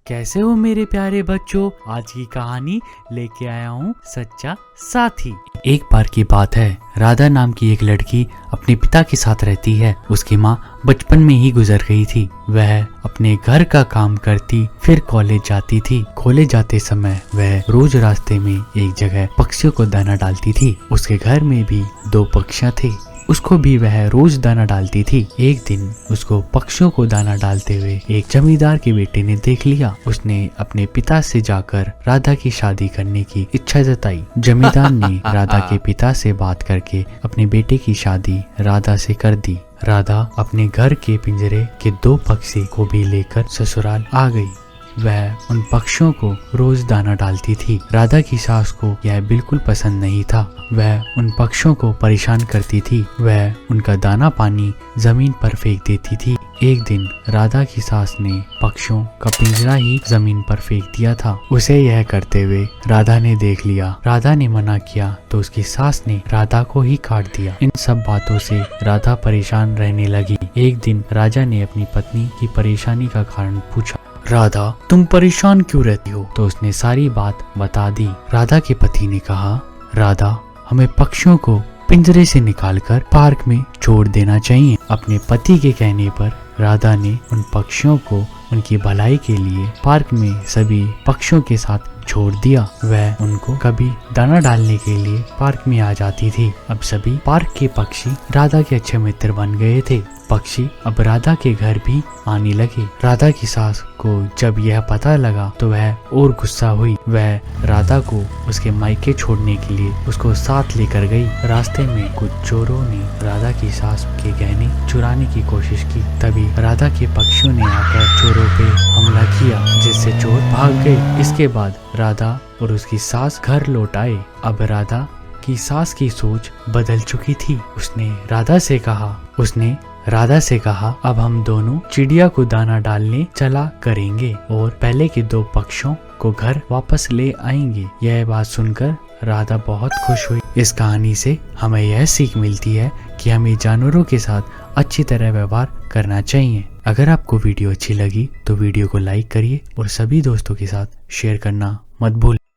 कैसे हो मेरे प्यारे बच्चों, आज की कहानी लेके आया हूँ सच्चा साथी। एक बार की बात है, राधा नाम की एक लड़की अपने पिता के साथ रहती है। उसकी माँ बचपन में ही गुजर गई थी। वह अपने घर का काम करती, फिर कॉलेज जाती थी। कॉलेज जाते समय वह रोज रास्ते में एक जगह पक्षियों को दाना डालती थी। उसके घर में भी 2 पक्षियाँ थे, उसको भी वह रोज दाना डालती थी। एक दिन उसको पक्षियों को दाना डालते हुए एक जमींदार के बेटे ने देख लिया। उसने अपने पिता से जाकर राधा की शादी करने की इच्छा जताई। जमींदार ने राधा के पिता से बात करके अपने बेटे की शादी राधा से कर दी। राधा अपने घर के पिंजरे के 2 पक्षी को भी लेकर ससुराल आ गई। वह उन पक्षियों को रोज दाना डालती थी। राधा की सास को यह बिल्कुल पसंद नहीं था। वह उन पक्षियों को परेशान करती थी। वह उनका दाना पानी जमीन पर फेंक देती थी। एक दिन राधा की सास ने पक्षियों का पिंजरा ही जमीन पर फेंक दिया था। उसे यह करते हुए राधा ने देख लिया। राधा ने मना किया तो उसकी सास ने राधा को ही काट दिया। इन सब बातों से राधा परेशान रहने लगी। एक दिन राजा ने अपनी पत्नी की परेशानी का कारण पूछा। राधा, तुम परेशान क्यों रहती हो? तो उसने सारी बात बता दी। राधा के पति ने कहा, राधा, हमें पक्षियों को पिंजरे से निकालकर पार्क में छोड़ देना चाहिए। अपने पति के कहने पर राधा ने उन पक्षियों को उनकी भलाई के लिए पार्क में सभी पक्षियों के साथ छोड़ दिया। वह उनको कभी दाना डालने के लिए पार्क में आ जाती थी। अब सभी पार्क के पक्षी राधा के अच्छे मित्र बन गए थे। पक्षी अब राधा के घर भी आने लगे। राधा की सास को जब यह पता लगा तो वह और गुस्सा हुई। वह राधा को उसके मायके छोड़ने के लिए उसको साथ लेकर गई। रास्ते में कुछ चोरों ने राधा की सास के गहने चुराने की कोशिश की। तभी राधा के पक्षियों ने आकर चोरों पे हमला किया, जिससे चोर भाग गए। इसके बाद राधा और उसकी सास घर लौट आए। अब राधा की सास की सोच बदल चुकी थी। उसने राधा से कहा, अब हम दोनों चिड़िया को दाना डालने चला करेंगे और पहले के 2 पक्षियों को घर वापस ले आएंगे। यह बात सुनकर राधा बहुत खुश हुई। इस कहानी से हमें यह सीख मिलती है कि हमें जानवरों के साथ अच्छी तरह व्यवहार करना चाहिए। अगर आपको वीडियो अच्छी लगी तो वीडियो को लाइक करिए और सभी दोस्तों के साथ शेयर करना मत भूलिए।